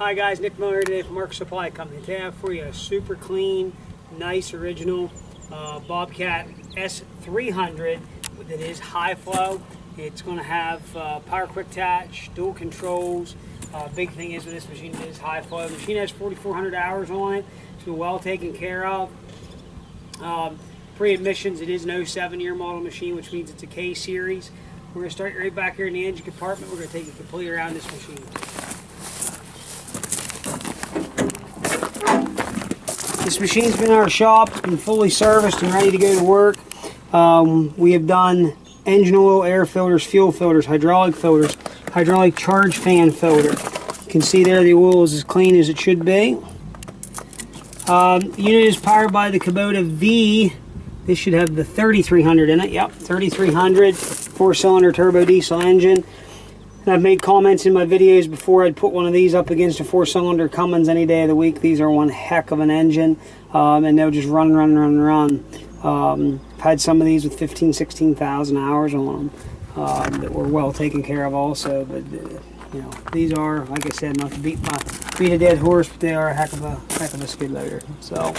Hi guys, Nick Miller here today from Mark Supply Company. Today I have for you a super clean, nice, original Bobcat S300 that is high flow. It's going to have power quick attach, dual controls. Big thing is with this machine, it is high flow. The machine has 4,400 hours on it. It's been well taken care of. Pre-admissions, it is an 07-year model machine, which means it's a K series. We're going to start right back here in the engine compartment. We're going to take you completely around this machine. This machine's been in our shop. It's been fully serviced and ready to go to work. We have done engine oil, air filters, fuel filters, hydraulic charge fan filter. You can see there the oil is as clean as it should be. The unit is powered by the Kubota V. This should have the 3300 in it. Yep, 3300, 4-cylinder turbo diesel engine. And I've made comments in my videos before. I'd put one of these up against a 4-cylinder Cummins any day of the week. These are one heck of an engine, and they'll just run. I've had some of these with 15,000, 16,000 hours on them that were well taken care of also. But you know, these are, like I said, not to beat a dead horse, but they are a heck of a skid loader. So,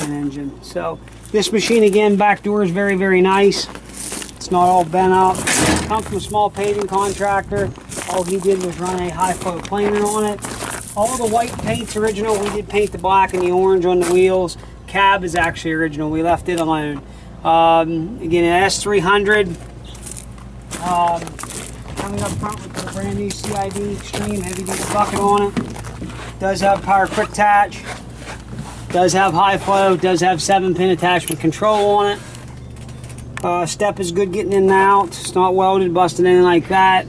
an engine. So this machine, again, back door is very, very nice. It's not all bent up. Comes from a small paving contractor. All he did was run a high flow planer on it. All the white paint's original. We did paint the black and the orange on the wheels. Cab is actually original. We left it alone. Again, an S300. Coming up front with the brand new CID Extreme heavy duty bucket on it. Does have power quick attach. Does have high flow. Does have 7-pin attachment control on it. Step is good getting in and out. It's not welded, busted, anything like that.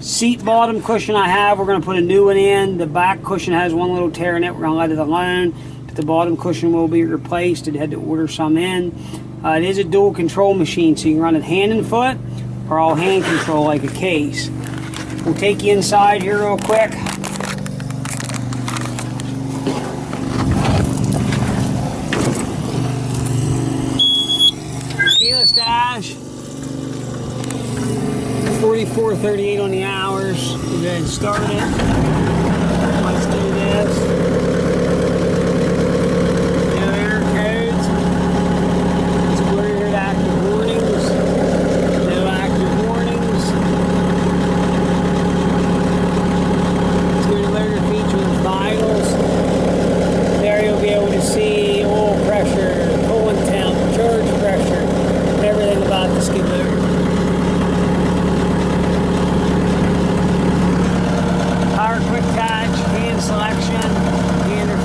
Seat bottom cushion I have, we're going to put a new one in. The back cushion has one little tear in it. We're going to let it alone. But the bottom cushion will be replaced. It had to order some in. It is a dual control machine, so you can run it hand and foot or all hand control like a case. We'll take you inside here real quick. Keyless dash, 44:38 on the hours. We'll go ahead and start it. Let's do this. No error codes. It's clear active warnings. No active warnings. Let's go to loader feature with vitals. There you'll be able to see oil pressure, coolant temp, charge pressure, everything about the skid loader. Power quick attach, hand selection, hand or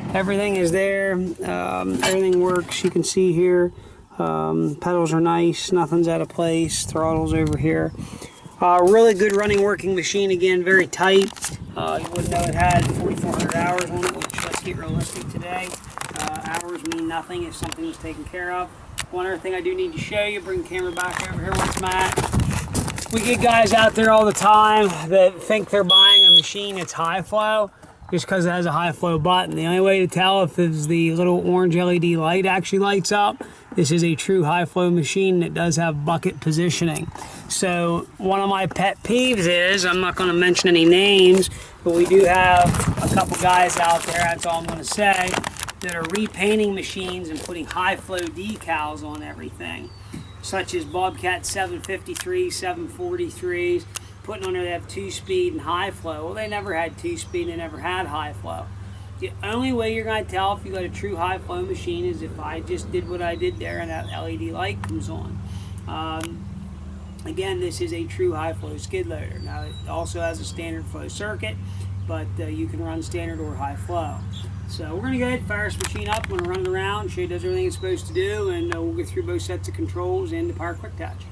foot. Everything is there. Everything works. You can see here. Pedals are nice. Nothing's out of place. Throttle's over here. Really good running, working machine. Again, very tight. You wouldn't know it had 4,400 hours on it, which, let's get realistic today. Hours mean nothing if something was taken care of. One other thing I do need to show you, bring the camera back over here once, Matt. We get guys out there all the time that think they're buying a machine that's high flow just because it has a high flow button. The only way to tell if the little orange LED light actually lights up, this is a true high flow machine that does have bucket positioning. So one of my pet peeves is, I'm not going to mention any names, but we do have a couple guys out there, that's all I'm going to say, that are repainting machines and putting high flow decals on everything, such as Bobcat 753, 743s, putting on there they have 2-speed and high flow. Well, they never had 2-speed, they never had high flow. The only way you're going to tell if you got a true high flow machine is if I just did what I did there and that LED light comes on. Again, this is a true high flow skid loader. Now it also has a standard flow circuit, but you can run standard or high flow. So we're going to go ahead and fire this machine up. We're going to run it around, show you it does everything it's supposed to do, and we'll go through both sets of controls and the power quick attach.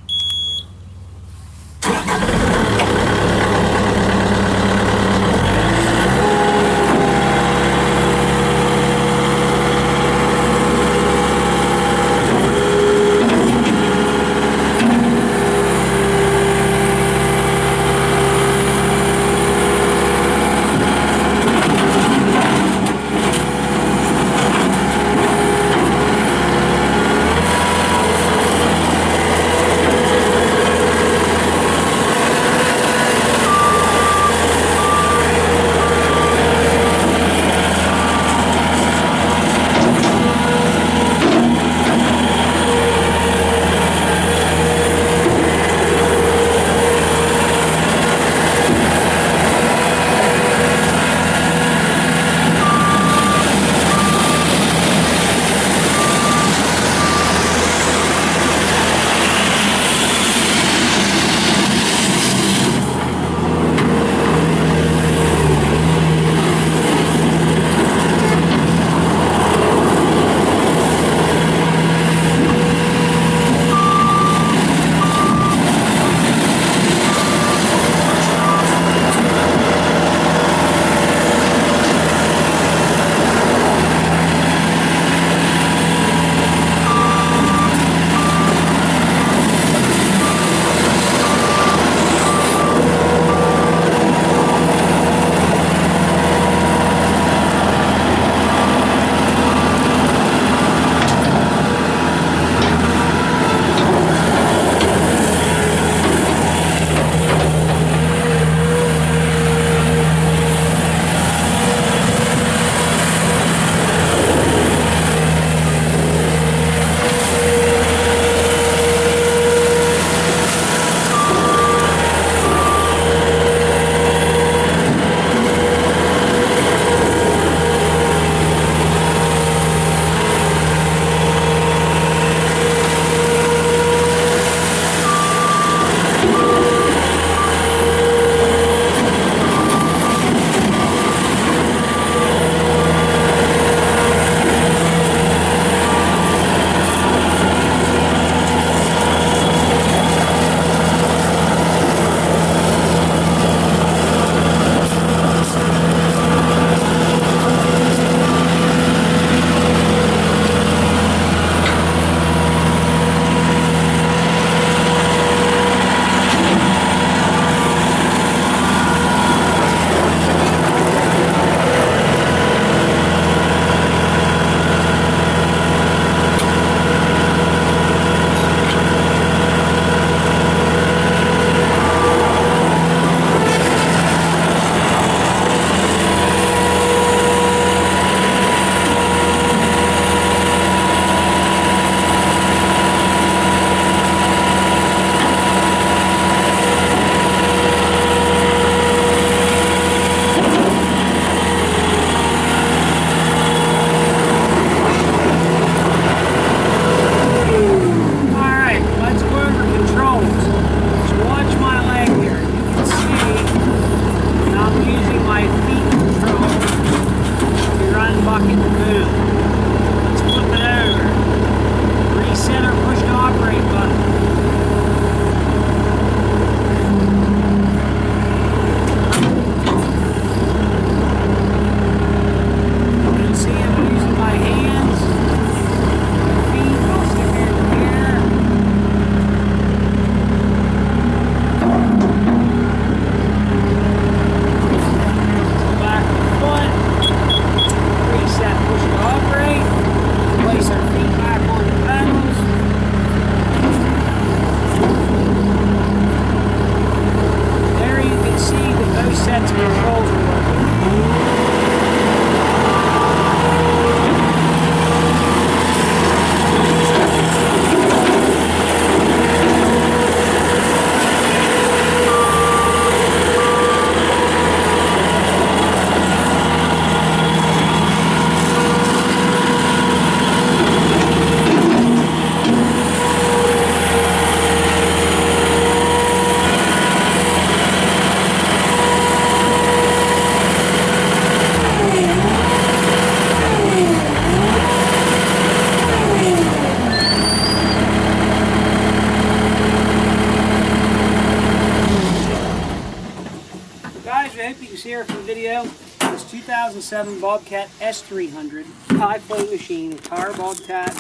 Guys, we hope you can see her from the video. This 2007 Bobcat S300 high flow machine, entire Bobcat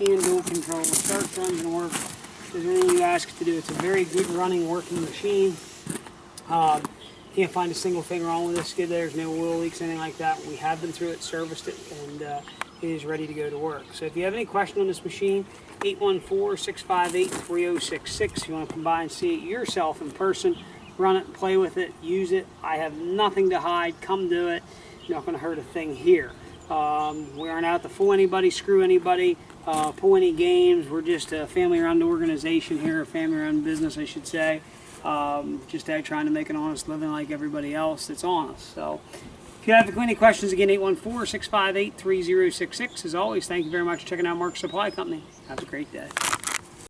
and dual control. Starts, runs, and works. Does everything you ask it to do. It's a very good running, working machine. Can't find a single thing wrong with this skid. There's no oil leaks, anything like that. We have been through it, serviced it, and it is ready to go to work. So if you have any question on this machine, 814-658-3066. If you want to come by and see it yourself in person, run it, play with it, use it. I have nothing to hide. Come do it. You're not going to hurt a thing here. We aren't out to fool anybody, screw anybody, pull any games. We're just a family-run organization here, a family-run business, I should say. Just out trying to make an honest living like everybody else that's honest. So if you have any questions, again, 814-658-3066. As always, thank you very much for checking out Mark's Supply Company. Have a great day.